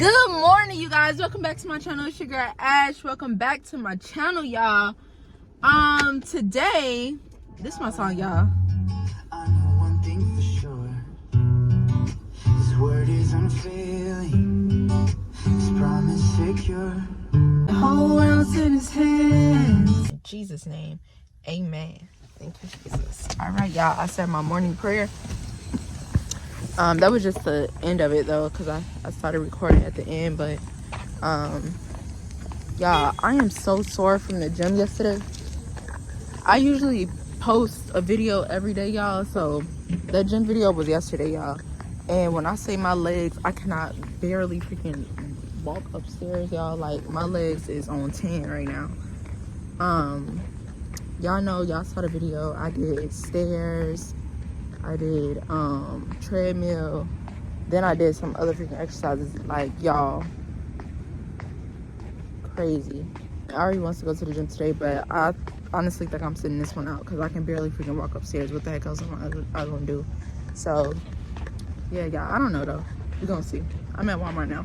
Good morning, you guys. Welcome back to my channel. It's your girl Ash. Welcome back to my channel, y'all. Today, this is my song, y'all. I know one thing for sure. His word is unfailing. His promise secure. The whole world's in his hands. In Jesus' name, amen. Thank you, Jesus. All right, y'all. I said my morning prayer. That was just the end of it, though, because I started recording at the end. But, y'all, I am so sore from the gym yesterday. I usually post a video every day, y'all. So, that gym video was yesterday, y'all. And when I say my legs, I cannot barely freaking walk upstairs, y'all. Like, my legs is on 10 right now. Y'all know, y'all saw the video. I did stairs. I did treadmill. Then I did some other freaking exercises. Like, y'all, crazy. I already wants to go to the gym today, but I honestly think I'm sitting this one out because I can barely freaking walk upstairs. What the heck else am I gonna do? So yeah, y'all, I don't know though. We're gonna see. I'm at Walmart now.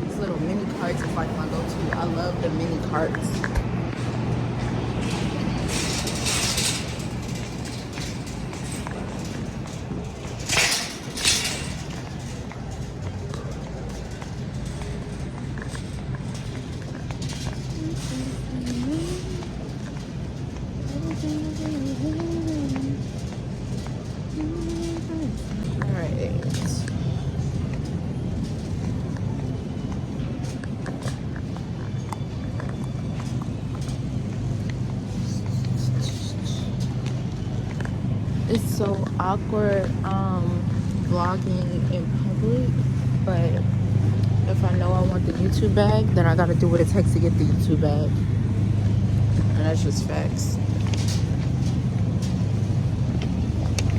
These little mini carts is like my go-to. I love the mini carts. It's so awkward vlogging in public, but if I know I want the YouTube bag, then I gotta do what it takes to get the YouTube bag, and that's just facts.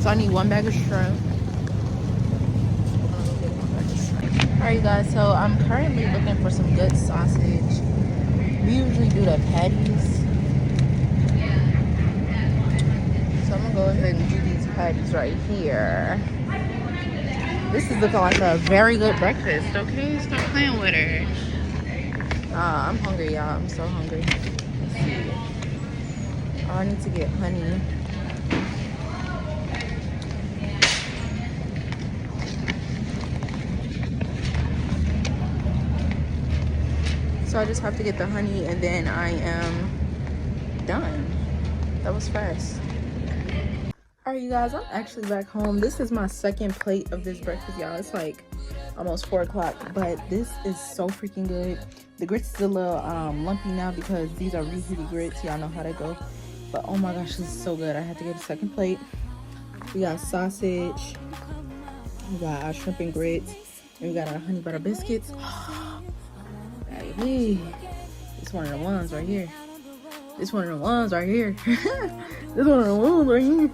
So I need one bag of shrimp. Alright, you guys, so I'm currently looking for some good sausage. We usually do the patties, so I'm gonna go ahead and do these patties right here. This is looking like a very good breakfast, okay? Stop playing with her. I'm hungry, y'all. I'm so hungry. Let's see. Oh, I need to get honey. So I just have to get the honey and then I am done. That was fast. Alright, you guys, I'm actually back home. This is my second plate of this breakfast, y'all. It's like almost 4 o'clock, but this is so freaking good. The grits is a little lumpy now because these are reheated grits. Y'all know how they go. But oh my gosh, this is so good. I had to get a second plate. We got sausage. We got our shrimp and grits. And we got our honey butter biscuits. Baby, it's one of the ones right here. It's one of the ones right here. This one of the ones right here.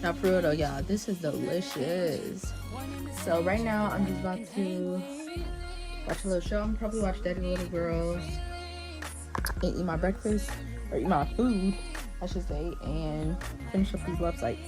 Now for real though, y'all, this is delicious. So right now I'm just about to watch a little show. I'm probably watch Daddy Little Girls and eat my breakfast, or eat my food I should say, and finish up these websites.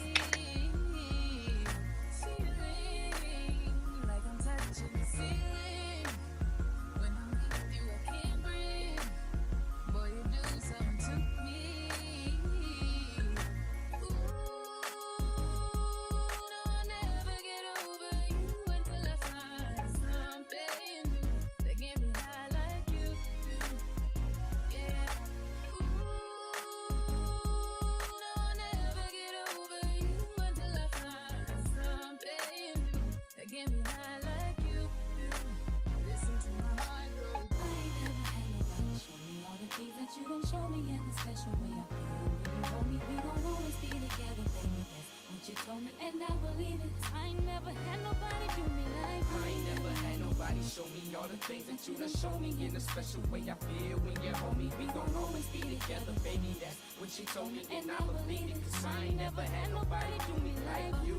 all the things that you done show me in a special way. I feel when you hold me, we gon' always be together, baby. That's what you told me, and I believe it. Cause I ain't never had nobody do me like you.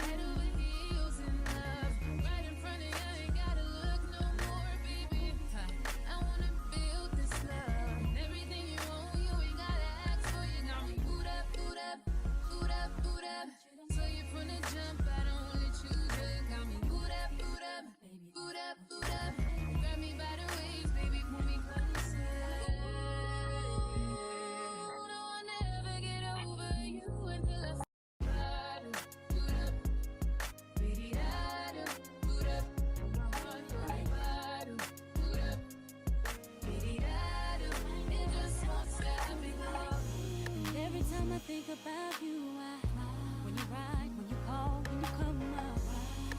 Head over heels in love, right in front of you, ain't gotta look no more, baby. I wanna build this love, and everything you own, you ain't gotta ask for. You got me boot up, boot up, boot up, boot up. So you from the jump, I don't wanna choose you. Got me boot up, boot up, boot up, boot up. Grab me by the waist, baby, pull me closer. No, I'll never get over you until I boot up, biddy-da-do, boot up. My heart like badu, boot up, biddy-da-do. It just won't stop me, love. And every time I think about you, when you ride, when you call, when you come up,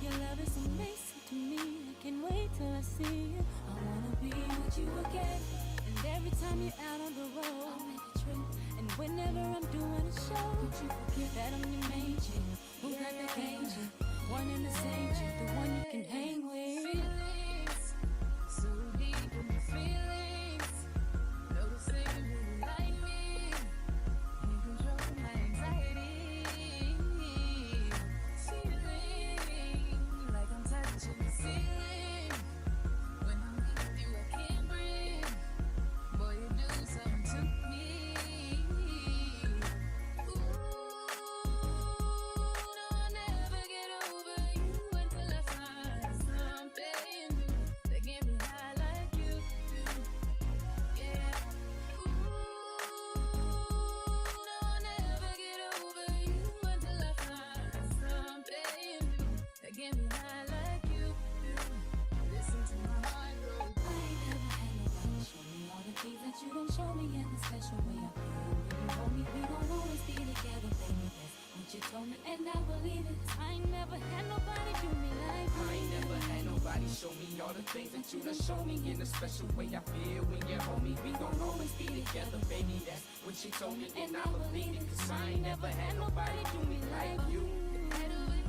your love is amazing to me. I can't wait till I see you. I wanna be with you again. And every time you're out on the road, I'll make a trip. And whenever I'm doing a show, don't you forget that I'm your main chick. Who got the danger? One and the same chick, the one you can hang with. Feelings, so deep in my feelings. Noticing you like me, you control my anxiety. Feeling like I'm touching the ceiling. When I'm with you, I can't breathe. Boy, you do something to me. Ooh, no, I'll never get over you until I find something new that get me high like you do. Yeah. Ooh, no, I'll never get over you until I find something new that get me high like you do. Listen to my heart go. I ain't never had nobody show me all the things that you don't show me in the special way I feel. When you hold me, we gon' always be together, baby. That's what you told me, and I believe it. I ain't never had nobody do me like I ain't never had nobody show me all the things that you done show me in a special way. I feel when you hold me, we gon' always be together, baby. That's what you told me, and I believe it. Cause I ain't never had nobody do me like you. Head over